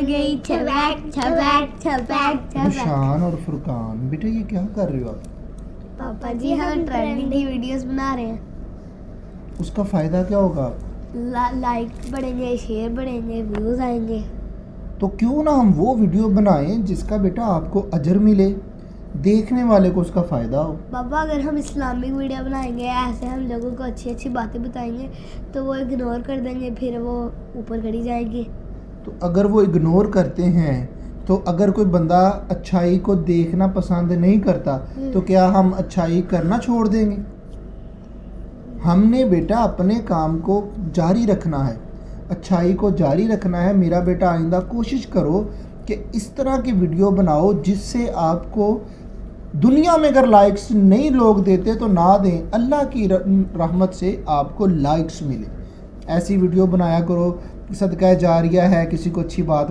गई छबैक छबैक छबैक छबैक। निशान और फुरकान, बेटा ये क्या कर रहे हो आप? पापा जी हम ट्रेंडिंग की वीडियोस बना रहे हैं। उसका फ़ायदा क्या होगा आप? लाइक बढ़ेंगे, शेयर बढ़ेंगे, व्यूज आएंगे। तो क्यों ना हम वो वीडियो बनाएं जिसका बेटा आपको अजर मिले, देखने वाले को उसका फ़ायदा हो। पापा अगर हम इस्लामिक वीडियो बनाएंगे, ऐसे हम लोगों को अच्छी अच्छी बातें बताएंगे तो वो इग्नोर कर देंगे, फिर वो ऊपर खड़ी जाएगी। तो अगर वो इग्नोर करते हैं तो अगर कोई बंदा अच्छाई को देखना पसंद नहीं करता तो क्या हम अच्छाई करना छोड़ देंगे? हमने बेटा अपने काम को जारी रखना है, अच्छाई को जारी रखना है। मेरा बेटा आइंदा कोशिश करो कि इस तरह की वीडियो बनाओ जिससे आपको दुनिया में अगर लाइक्स नहीं लोग देते तो ना दें, अल्लाह की रहमत से आपको लाइक्स मिले। ऐसी वीडियो बनाया करो, सदका जारिया है, किसी को अच्छी बात